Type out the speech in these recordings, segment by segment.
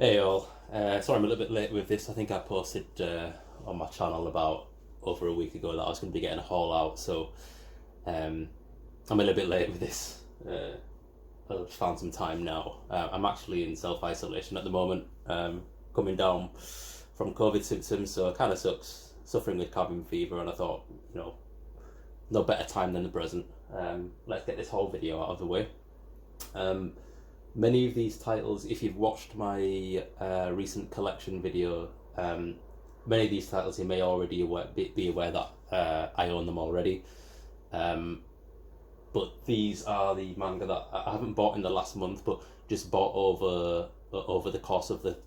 Hey all, sorry I'm a little bit late with this. I think I posted on my channel about over a week ago that I was going to be getting a haul out, so um, I'm a little bit late with this. I've found some time now. I'm actually in self-isolation at the moment, coming down from COVID symptoms, so it kind of sucks, suffering with cabin fever, and I thought, no better time than the present. Let's get this whole video out of the way. Many of these titles, if you've watched my recent collection video, many of these titles you may already be aware that I own them already. But these are the manga that I haven't bought in the last month, but just bought over the course of the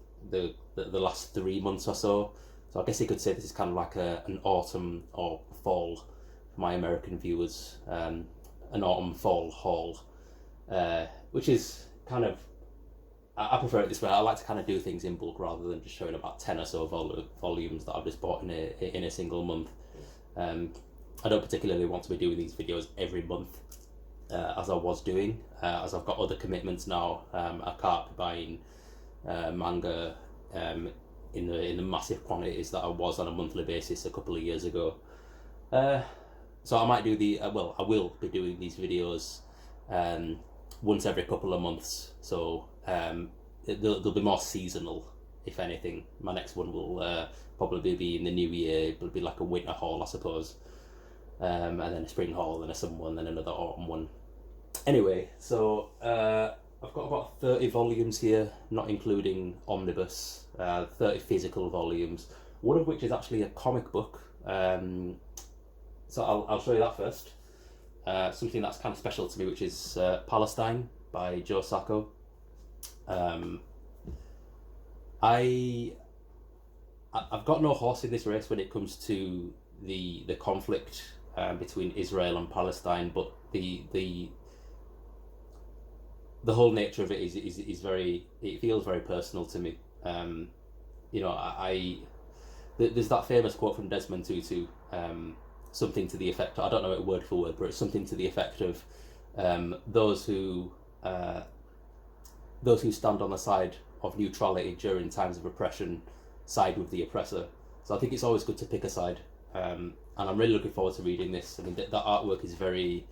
last 3 months or so. So I guess you could say this is kind of like an autumn or fall for my American viewers, an autumn fall haul, which is kind of, I prefer it this way. I like to kind of do things in bulk rather than just showing about 10 or so volumes that I've just bought in a single month. I don't particularly want to be doing these videos every month, as I was doing, as I've got other commitments now. I can't be buying manga in the massive quantities that I was on a monthly basis a couple of years ago. So I might do I will be doing these videos once every couple of months, so they'll be more seasonal, if anything. My next one will probably be in the new year. It'll be like a winter haul, I suppose, and then a spring haul, then a summer one, then another autumn one. Anyway, so I've got about 30 volumes here, not including omnibus, 30 physical volumes, one of which is actually a comic book. So I'll show you that first. Something that's kind of special to me, which is Palestine by Joe Sacco. I've got no horse in this race when it comes to the conflict between Israel and Palestine, but the whole nature of it is very, it feels very personal to me. There's that famous quote from Desmond Tutu, something to the effect, I don't know it word for word, but it's something to the effect of those who stand on the side of neutrality during times of oppression side with the oppressor. So I think it's always good to pick a side, and I'm really looking forward to reading this. I mean, that artwork is very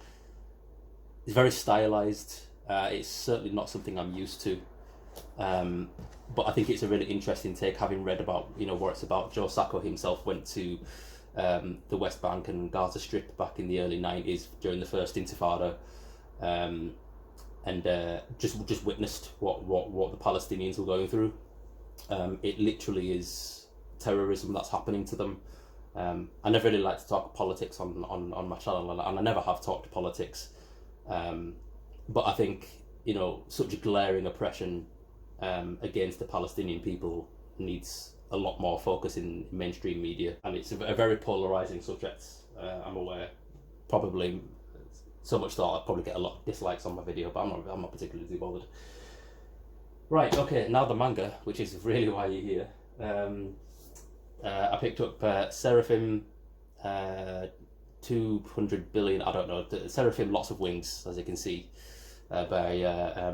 stylized. It's certainly not something I'm used to, but I think it's a really interesting take, having read about what it's about. Joe Sacco himself went to the West Bank and Gaza Strip back in the early 90s during the first Intifada, and just witnessed what the Palestinians were going through. It literally is terrorism that's happening to them. I never really like to talk politics on my channel, and I never have talked politics, but I think such glaring oppression against the Palestinian people needs a lot more focus in mainstream media, and it's a very polarizing subject. I'm aware, probably so much that I'll probably get a lot of dislikes on my video, but I'm not particularly bothered. Right, okay, now the manga, which is really why you're here. I picked up Seraphim, 200 billion, I don't know, Seraphim Lots of Wings, as you can see, by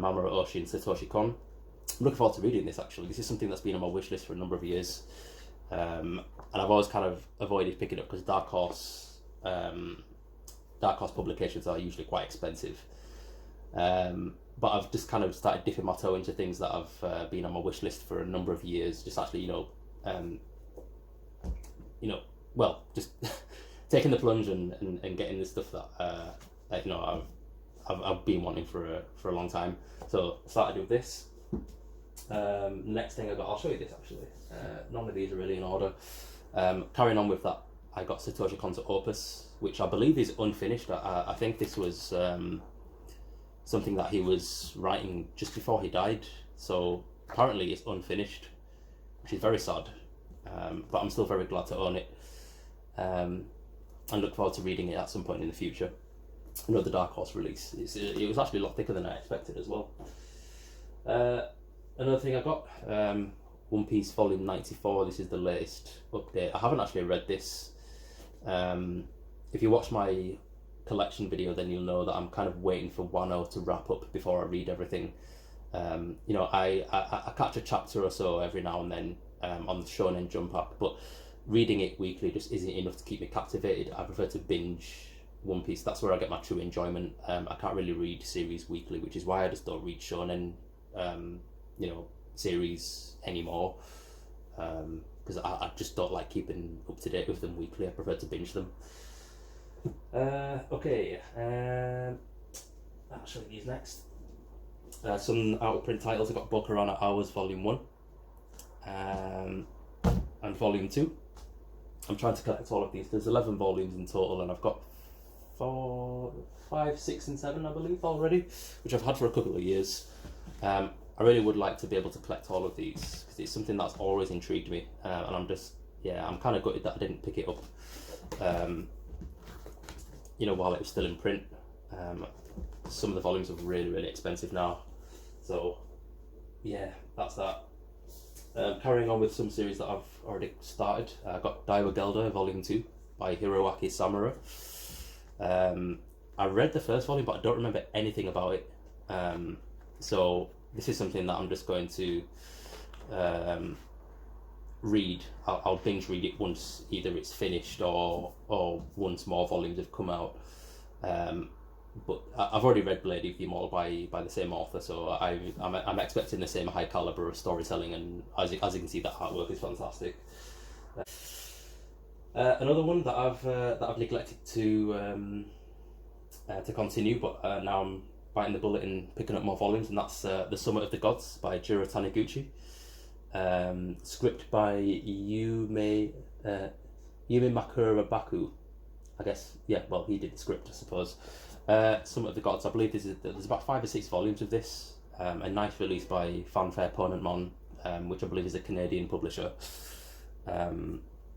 Mamoru Oshii and Satoshi Kon. I'm looking forward to reading this, actually. This is something that's been on my wish list for a number of years, and I've always kind of avoided picking it up because Dark Horse publications are usually quite expensive, but I've just kind of started dipping my toe into things that have been on my wish list for a number of years, just actually just taking the plunge and getting the stuff that I've been wanting for a long time. So I started with this. Next thing I got, I'll show you this actually. None of these are really in order. Carrying on with that, I got Satoshi Kon's Opus, which I believe is unfinished. I think this was something that he was writing just before he died, so apparently it's unfinished, which is very sad, but I'm still very glad to own it, and look forward to reading it at some point in the future. Another Dark Horse release. It was actually a lot thicker than I expected as well. Another thing I got, One Piece Volume 94. This is the latest update. I haven't actually read this. If you watch my collection video, then you'll know that I'm kind of waiting for Wano to wrap up before I read everything. You know, I catch a chapter or so every now and then on the Shonen Jump app, but reading it weekly just isn't enough to keep me captivated. I prefer to binge One Piece. That's where I get my true enjoyment. I can't really read series weekly, which is why I just don't read Shonen, you know, series anymore. Because I just don't like keeping up to date with them weekly. I prefer to binge them. Okay, I'll show you these next. Some out of print titles. I've got Bokeh Hours Volume 1 and Volume 2. I'm trying to collect all of these. There's 11 volumes in total, and I've got 4, 5, 6, and 7, I believe, already, which I've had for a couple of years. I really would like to be able to collect all of these because it's something that's always intrigued me, and I'm kind of gutted that I didn't pick it up, you know, while it was still in print. Some of the volumes are really, really expensive now, so yeah, that's that. Carrying on with some series that I've already started, I got Dairydelda Volume 2 by Hiroaki Samura. I read the first volume, but I don't remember anything about it. So this is something that I'm just going to read. I'll binge read it once either it's finished or once more volumes have come out. But I've already read Blade of the Immortal by the same author, so I'm expecting the same high caliber of storytelling, and as you can see, that artwork is fantastic. Another one that I've neglected to continue, but now I'm biting the bullet and picking up more volumes, and that's The Summit of the Gods by Jiro Taniguchi. Script by Yume Makurabaku, I guess. Yeah, well, he did the script, I suppose. Summit of the Gods, I believe there's about 5 or 6 volumes of this. A nice release by Fanfare Ponentmon, which I believe is a Canadian publisher.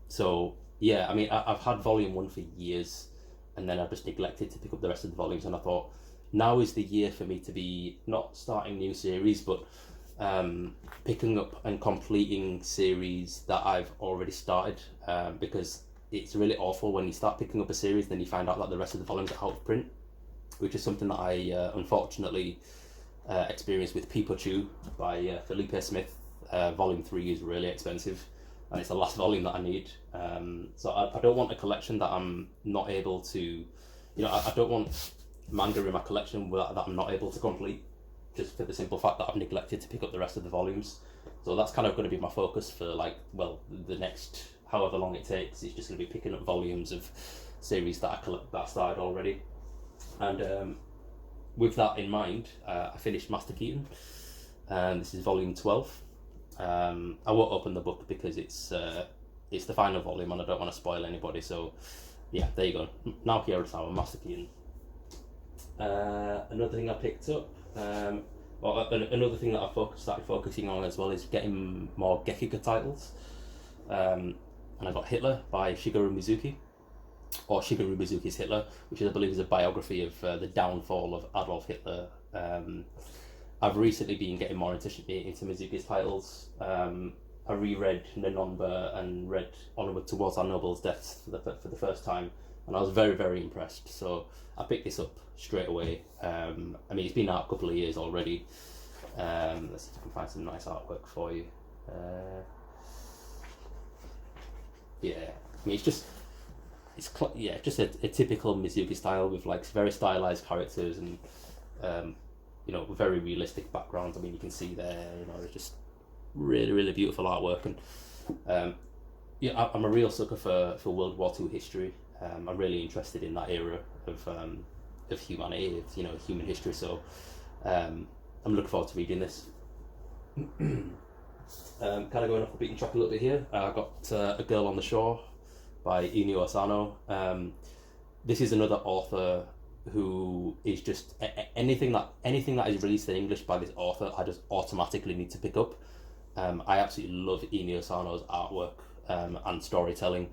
So yeah, I mean, I've had Volume 1 for years, and then I've just neglected to pick up the rest of the volumes, and I thought now is the year for me to be not starting new series, but picking up and completing series that I've already started, because it's really awful when you start picking up a series, then you find out that the rest of the volumes are out of print, which is something that I unfortunately experienced with Pikachu by Felipe Smith. Volume 3 is really expensive, and it's the last volume that I need. So I don't want a collection that I'm not able to, you know, I don't want manga in my collection that I'm not able to complete, just for the simple fact that I've neglected to pick up the rest of the volumes. So that's kind of going to be my focus for, like, well, the next however long it takes. It's just going to be picking up volumes of series that I started already. And with that in mind, I finished Masterkeeping, and this is volume 12. I won't open the book because it's the final volume and I don't want to spoil anybody, so yeah, there you go. Now here is our Masterkeeping. Another thing I picked up, another thing that I started focusing on as well is getting more Gekiga titles. And I got Hitler by Shigeru Mizuki, or Shigeru Mizuki's Hitler, which I believe is a biography of the downfall of Adolf Hitler. I've recently been getting more into Mizuki's titles. I reread Novembr and read Onward Towards Our Noble's Deaths for the first time, and I was very, very impressed. So I picked this up straight away. I mean, it's been out a couple of years already. Let's see if I can find some nice artwork for you. Yeah, I mean, it's just a typical Mizuki style with, like, very stylized characters and you know, very realistic backgrounds. I mean, you can see there, you know, it's just really, really beautiful artwork. And yeah, I'm a real sucker for World War II history. I'm really interested in that era of humanity, of, you know, human history. So I'm looking forward to reading this. Kind of going off the beaten track a little bit here. I got A Girl on the Shore by Inio Asano. This is another author who is just anything that is released in English by this author, I just automatically need to pick up. I absolutely love Inio Asano's artwork and storytelling.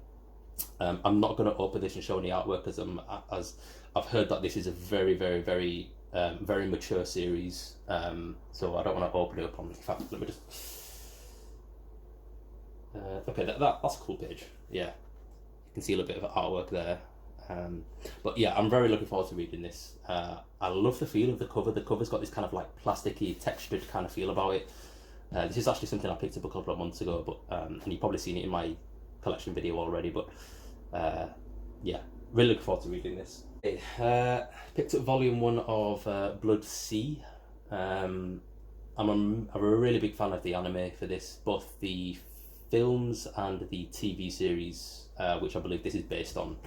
I'm not going to open this and show any artwork as I've heard that this is a very, very, very very mature series. So I don't want to open it up on. In fact, let me just. Okay, that's a cool page. Yeah, you can see a little bit of artwork there. But yeah, I'm very looking forward to reading this. I love the feel of the cover. The cover's got this kind of like plasticky, textured kind of feel about it. This is actually something I picked up a couple of months ago, but and you've probably seen it in my collection video already. But yeah, really looking forward to reading this. Picked up volume 1 of Blood Sea. I'm a really big fan of the anime for this, both the films and the TV series, which I believe this is based on.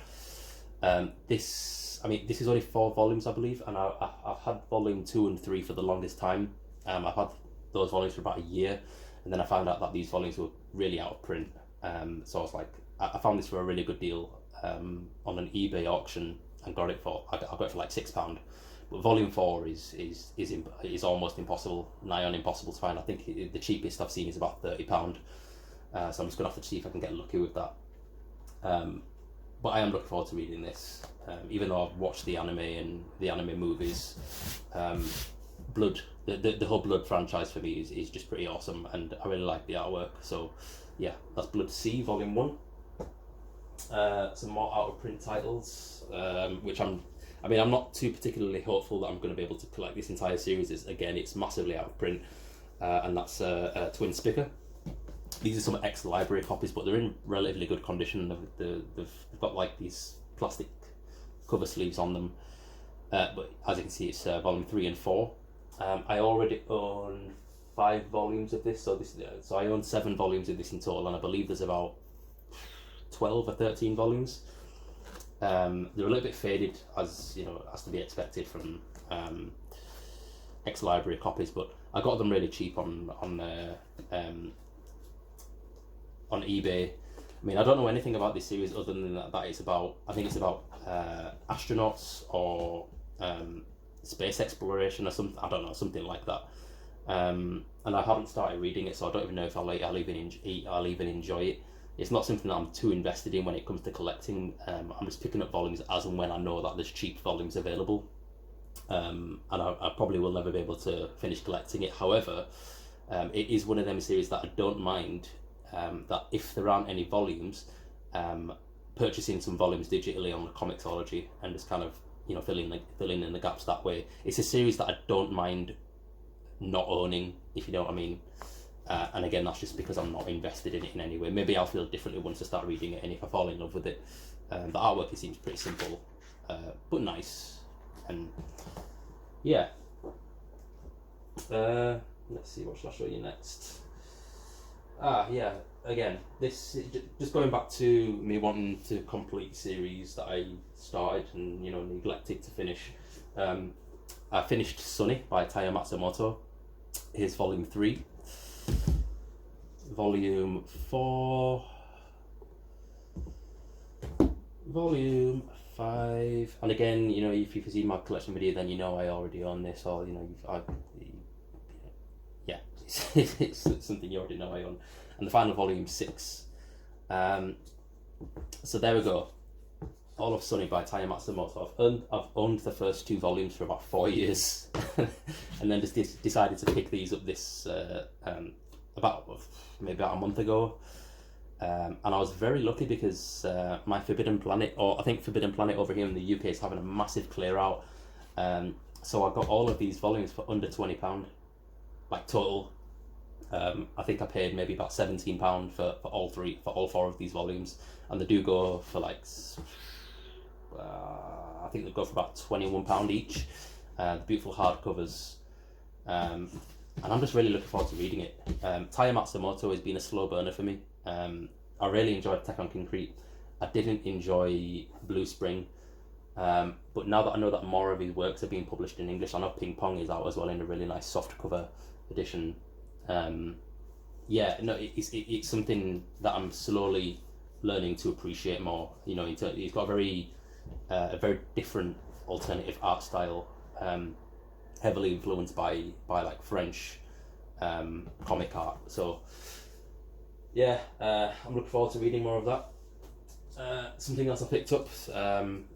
This is only 4 volumes, I believe, and I've had volume 2 and 3 for the longest time. I've had those volumes for about a year, and then I found out that these volumes were really out of print. So I was like, I found this for a really good deal on an eBay auction and got it for like £6. But volume 4 is almost impossible, nigh on impossible to find. I think the cheapest I've seen is about £30. So I'm just gonna have to see if I can get lucky with that. But I am looking forward to reading this, even though I've watched the anime and the anime movies. Blood, the whole Blood franchise for me is just pretty awesome, and I really like the artwork. So yeah, that's Blood Sea Volume 1. Some more out of print titles, which I'm not too particularly hopeful that I'm going to be able to collect this entire series. It's massively out of print, and that's Twin Spicker. These are some ex-library copies, but they're in relatively good condition. They've got like these plastic cover sleeves on them, but as you can see, it's volume 3 and 4. I already own 5 volumes of this, so I own 7 volumes of this in total, and I believe there's about 12 or 13 volumes. They're a little bit faded, as you know, as to be expected from ex-library copies, but I got them really cheap on eBay. I mean, I don't know anything about this series other than that it's about, I think it's about astronauts or space exploration or something. I don't know, something like that. And I haven't started reading it, so I don't even know if I'll even enjoy it. It's not something that I'm too invested in when it comes to collecting. I'm just picking up volumes as and when I know that there's cheap volumes available. And I probably will never be able to finish collecting it. However, it is one of them series that I don't mind, that if there aren't any volumes, purchasing some volumes digitally on the Comixology and just kind of, you know, filling in the gaps that way. It's a series that I don't mind not owning, if you know what I mean. And again, that's just because I'm not invested in it in any way. Maybe I'll feel differently once I start reading it, and if I fall in love with it. The artwork, it seems pretty simple, but nice. And yeah, let's see, what shall I show you next? Yeah, again, this just going back to me wanting to complete series that I started and, you know, neglected to finish. I finished Sunny by Taya Matsumoto. Here's volume 3. Volume 4, volume 5, and again, you know, if you've seen my collection video, then you know I already own this, or you know, yeah, it's something you already know I own. And the final volume 6. So there we go. All of Sunny by Taya Matsumoto. I've owned the first 2 volumes for about 4 years, and then just decided to pick these up this about a month ago, and I was very lucky because my Forbidden Planet, or I think Forbidden Planet over here in the UK, is having a massive clear out. So I got all of these volumes for under £20, like total. I think I paid maybe about £17 for all 4 of these volumes, and they do go for like I think they go for about £21 each. The beautiful hardcovers. And I'm just really looking forward to reading it. Taya Matsumoto has been a slow burner for me. I really enjoyed Attack on Concrete. I didn't enjoy Blue Spring. But now that I know that more of his works are being published in English, I know Ping Pong is out as well in a really nice soft cover edition. Yeah, no, it's something that I'm slowly learning to appreciate more. You know, he's got a very different alternative art style. Heavily influenced by like French comic art. So yeah, I'm looking forward to reading more of that. Something else I picked up,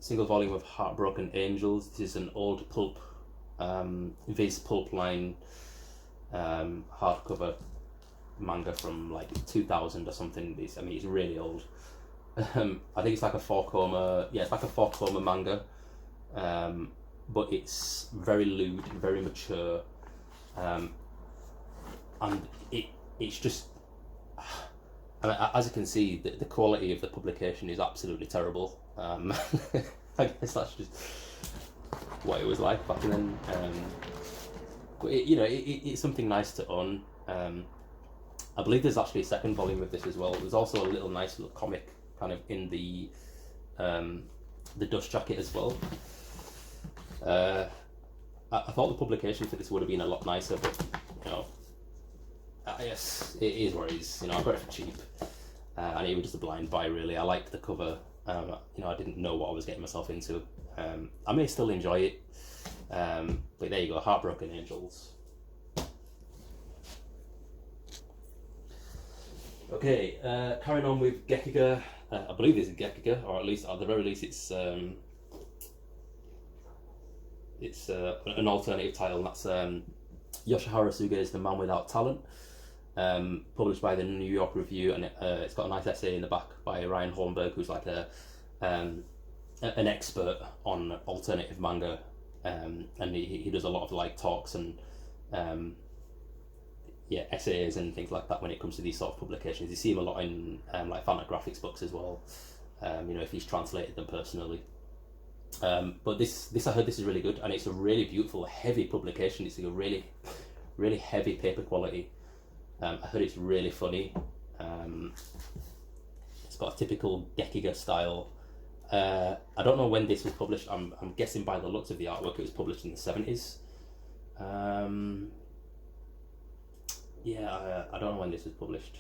single volume of Heartbroken Angels. This is an old pulp, Viz Pulp line hardcover manga from like 2000 or something. It's really old. I think it's like a 4-koma. Yeah, it's like a 4-koma manga, but it's very lewd, very mature, and it's just. I mean, as you can see, the quality of the publication is absolutely terrible. I guess that's just what it was like back then. But it's something nice to own. I believe there's actually a second volume of this as well. There's also a little nice little comic kind of in the dust jacket as well. I thought the publication for this would have been a lot nicer, but yes, it is what it is. I got it for cheap, and it was just a blind buy really. I liked the cover. I didn't know what I was getting myself into. I may still enjoy it, but there you go, Heartbroken Angels. Okay, carrying on with Gekiga. I believe this is Gekiga, or at least at the very least it's an alternative title, and that's Yoshihara Suge's The Man Without Talent, published by the New York Review, and it's got a nice essay in the back by Ryan Hornberg, who's like an expert on alternative manga, and he does a lot of like talks and essays and things like that when it comes to these sort of publications. You see him a lot in like Fantagraphics books as well, if he's translated them personally. But this I heard this is really good, and it's a really beautiful, heavy publication. It's like a really, really heavy paper quality. I heard it's really funny. It's got a typical Gekiga style. I don't know when this was published. I'm guessing by the looks of the artwork it was published in the 70s. I don't know when this was published.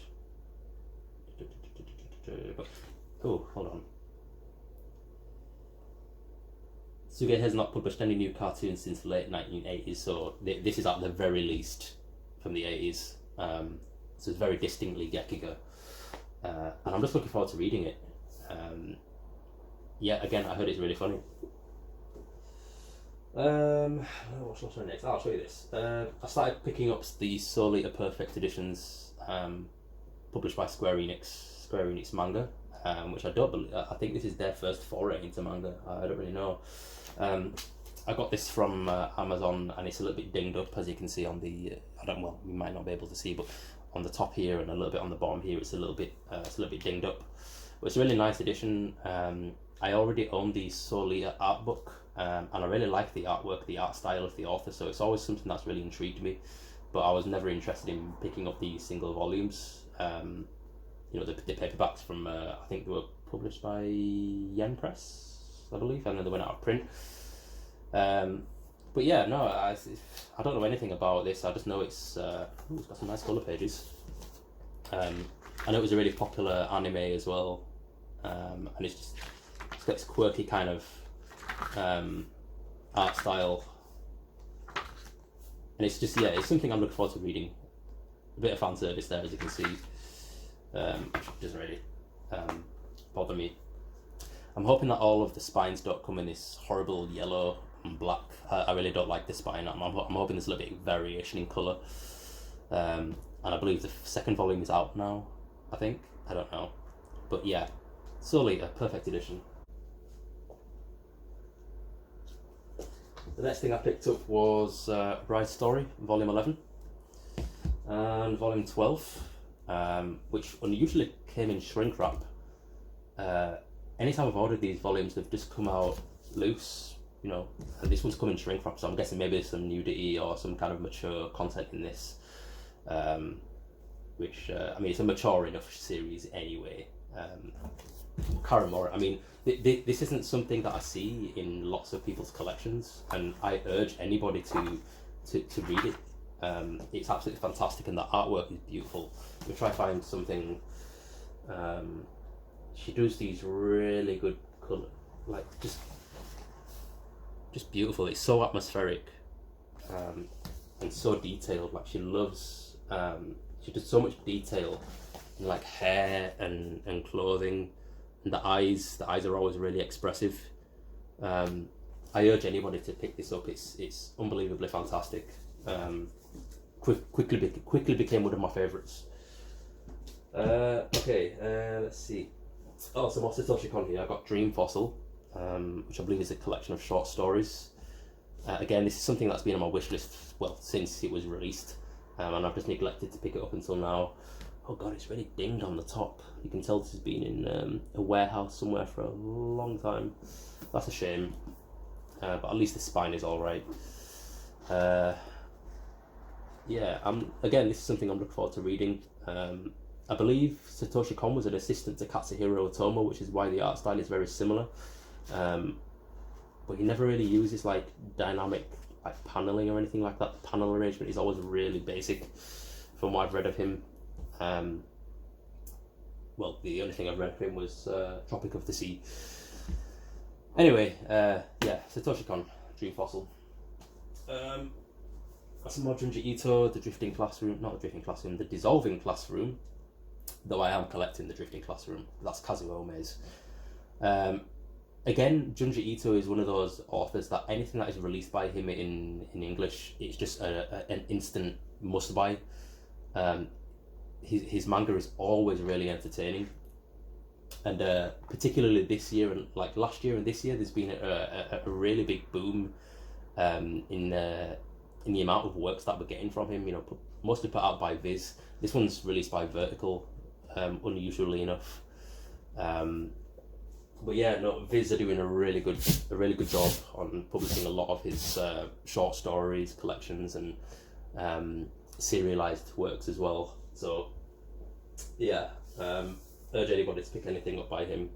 Oh, hold on. Suge has not published any new cartoons since the late 1980s, so this is at the very least from the 80s. So it's very distinctly Gekiga. And I'm just looking forward to reading it. Again, I heard it's really funny. What shall I show next? I'll show you this. I started picking up the Soul Eater Perfect editions, published by Square Enix manga, which I don't believe. I think this is their first foray into manga. I don't really know. I got this from Amazon, and it's a little bit dinged up, as you can see on the. You might not be able to see, but on the top here and a little bit on the bottom here, it's a little bit dinged up. But it's a really nice edition. I already own the Soul Eater art book, and I really like the artwork, the art style of the author. So it's always something that's really intrigued me. But I was never interested in picking up the single volumes. The paperbacks from I think they were published by Yen Press, I believe, and then they went out of print. But yeah, no, I don't know anything about this. I just know it's got some nice colour pages. I know it was a really popular anime as well, and it's got this quirky kind of art style, and it's it's something I'm looking forward to reading. A bit of fan service there, as you can see, which doesn't really bother me. I'm hoping that all of the spines don't come in this horrible yellow and black. I really don't like the spine. I'm hoping there's a little bit of variation in colour. And I believe the second volume is out now, I think. I don't know. But yeah, Soul Eater, perfect edition. The next thing I picked up was Bride Story, Volume 11. And Volume 12, which unusually came in shrink wrap. Anytime I've ordered these volumes, they've just come out loose, and this one's come in shrink wrap, so I'm guessing maybe there's some nudity or some kind of mature content in this, which, it's a mature enough series anyway. Karamora, this isn't something that I see in lots of people's collections, and I urge anybody to read it. It's absolutely fantastic, and the artwork is beautiful. We try to find something. She does these really good colour, like just beautiful. It's so atmospheric, and so detailed. Like she loves. She does so much detail in like hair and clothing, and the eyes. The eyes are always really expressive. I urge anybody to pick this up. It's unbelievably fantastic. Quickly became one of my favourites. Let's see. Oh, so more Satoshi Kon here. I got Dream Fossil, which I believe is a collection of short stories. Again, this is something that's been on my wish list, well, since it was released, and I've just neglected to pick it up until now. Oh god, it's really dinged on the top. You can tell this has been in a warehouse somewhere for a long time. That's a shame, but at least the spine is alright. Yeah, again, this is something I'm looking forward to reading. I believe Satoshi Kon was an assistant to Katsuhiro Otomo, which is why the art style is very similar. But he never really uses like dynamic like paneling or anything like that. The panel arrangement is always really basic from what I've read of him. Well, the only thing I've read of him was Tropic of the Sea. Anyway, yeah, Satoshi Kon, Dream Fossil. Some more Junji Ito, The Drifting Classroom, not The Drifting Classroom, The Dissolving Classroom, though I am collecting The Drifting Classroom. That's Kazuo Ome's. Again, Junji Ito is one of those authors that anything that is released by him in English, it's just an instant must-buy. His manga is always really entertaining. And particularly this year, and like last year and this year, there's been a really big boom in the amount of works that we're getting from him. You know, mostly put out by Viz. This one's released by Vertical, unusually enough. But yeah, no, Viz are doing a really good job on publishing a lot of his short stories, collections, and serialized works as well. So yeah, urge anybody to pick anything up by him.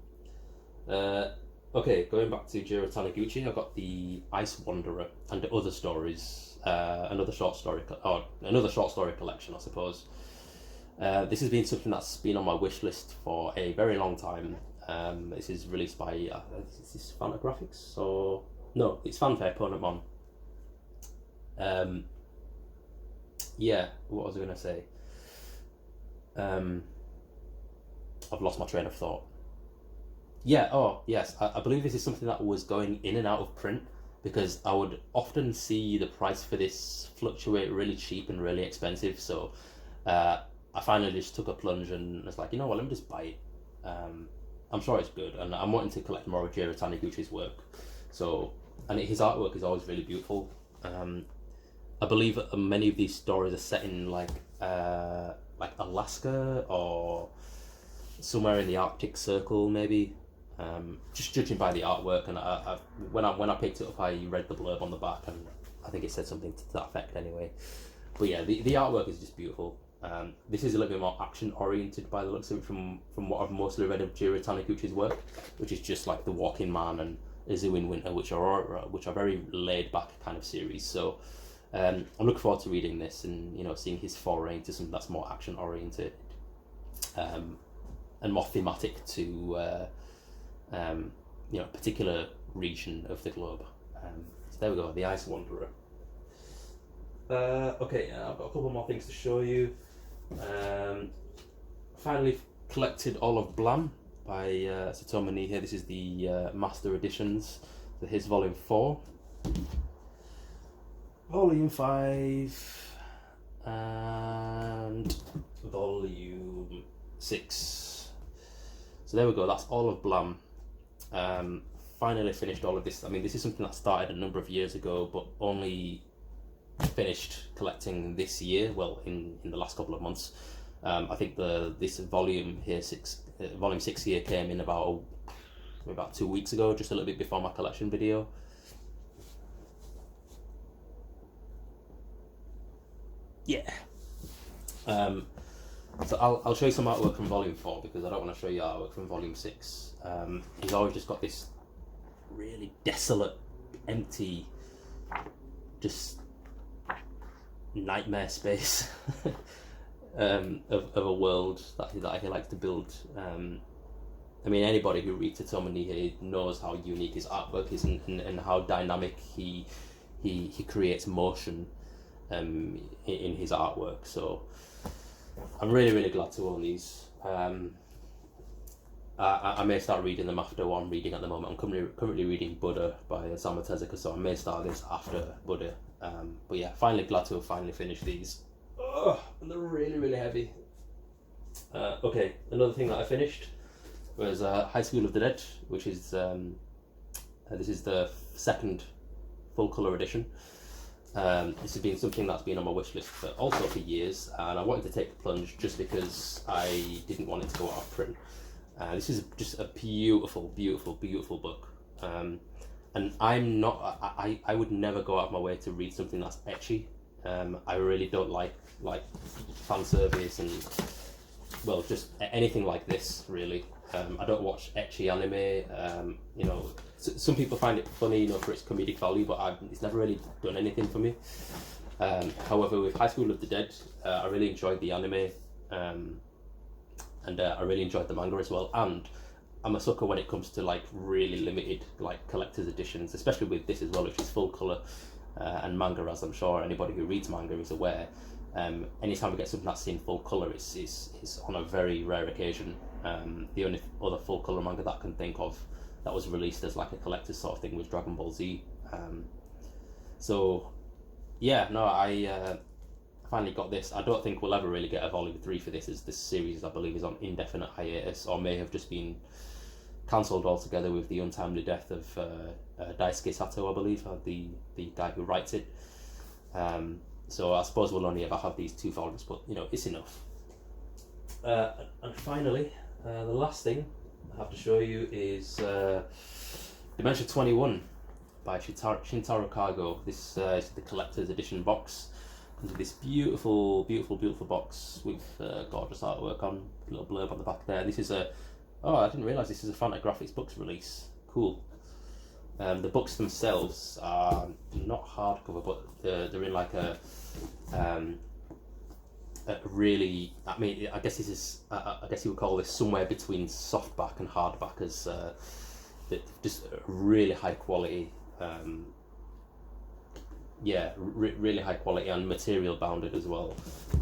Okay, going back to Jiro Taniguchi, I got the Ice Wanderer and Other Stories, another short story collection, I suppose. This has been something that's been on my wish list for a very long time. This is released by is this Fantagraphics or no? It's Fanfare Ponamon. Yeah, what was I gonna say? I've lost my train of thought. Yeah, oh yes, I believe this is something that was going in and out of print, because I would often see the price for this fluctuate really cheap and really expensive. So I finally just took a plunge and was like, you know what, let me just buy it. I'm sure it's good, and I'm wanting to collect more of Jiro Taniguchi's work. So, and his artwork is always really beautiful. I believe many of these stories are set in like Alaska or somewhere in the Arctic Circle, maybe. Just judging by the artwork, and when I picked it up, I read the blurb on the back, and I think it said something to that effect anyway. But yeah, the artwork is just beautiful. This is a little bit more action oriented by the looks of it from what I've mostly read of Jiro Taniguchi's work, which is just like The Walking Man and A Zoo in Winter, which are very laid back kind of series. So I'm looking forward to reading this and, you know, seeing his foray into something that's more action oriented and more thematic to you know, a particular region of the globe. So there we go, The Ice Wanderer. Okay, I've got a couple more things to show you. Finally collected all of Blum by Satomu Nihei. This is the master editions. So here's volume 4, volume 5, and volume 6. So there we go, that's all of Blum. Finally finished all of this. I mean, this is something that started a number of years ago, but only finished collecting this year, well, in the last couple of months. I think this volume here, volume 6 here, came in about 2 weeks ago, just a little bit before my collection video. Yeah. So I'll show you some artwork from volume 4, because I don't want to show you artwork from volume 6. He's always just got this really desolate, empty, just nightmare space of a world that he likes to build. I mean, anybody who reads Satomu Nihei knows how unique his artwork is, and how dynamic he creates motion in his artwork. So I'm really glad to own these. I may start reading them after what I'm reading at the moment. I'm currently reading Buddha by Osamu Tezuka, so I may start this after Buddha. But yeah, finally glad to have finally finished these. And they're really heavy. Okay, another thing that I finished, was High School of the Dead, which is this is the second full colour edition. This has been something that's been on my wish list for also for years, and I wanted to take the plunge just because I didn't want it to go out of print. This is just a beautiful, beautiful, beautiful book. And I'm not. I would never go out of my way to read something that's ecchi. I really don't like fan service and, well, just anything like this really. I don't watch ecchi anime. You know, some people find it funny, you know, for its comedic value, but it's never really done anything for me. However, with High School of the Dead, I really enjoyed the anime, and I really enjoyed the manga as well. And I'm a sucker when it comes to like really limited like collector's editions, especially with this as well, which is full colour and manga, as I'm sure anybody who reads manga is aware. Anytime we get something that's in full colour, it's on a very rare occasion. The only other full colour manga that I can think of that was released as like a collector's sort of thing was Dragon Ball Z. So yeah, no, I finally got this. I don't think we'll ever really get a volume 3 for this, as this series I believe is on indefinite hiatus, or may have just been cancelled altogether with the untimely death of Daisuke Sato, I believe, the guy who writes it. So I suppose we'll only ever have these 2 volumes, but you know, it's enough. And finally, the last thing I have to show you is Dimension 21 by Shintaro Kago. This is the collector's edition box. Comes with this beautiful, beautiful, beautiful box with gorgeous artwork on, a little blurb on the back there. This is oh, I didn't realise this is a Fantagraphics books release. Cool. The books themselves are not hardcover, but they're in like a really, I mean, I guess this is, I guess you would call this somewhere between softback and hardback, as just really high quality, yeah, really high quality and material bounded as well.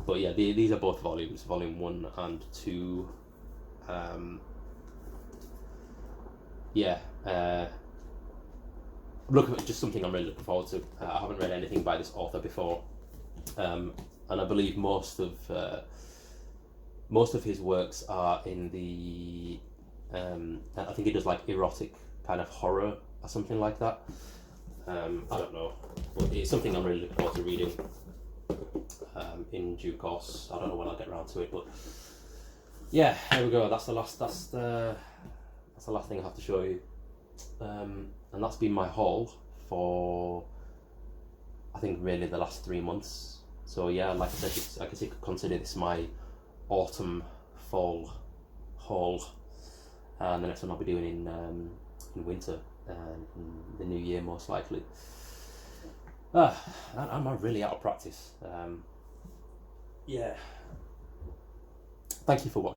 But yeah, these are both volumes, volume 1 and 2. Yeah, just something I'm really looking forward to. I haven't read anything by this author before, and I believe most of his works are in the I think he does like erotic kind of horror or something like that. I don't know, but it's something I'm really looking forward to reading in due course. I don't know when I'll get around to it, but yeah, there we go. That's the last thing I have to show you, and that's been my haul for, I think, really the last 3 months. So yeah, like I said, I guess you could consider this my autumn fall haul, and the next one I'll be doing in winter, in the new year most likely. I'm really out of practice. Yeah. Thank you for watching.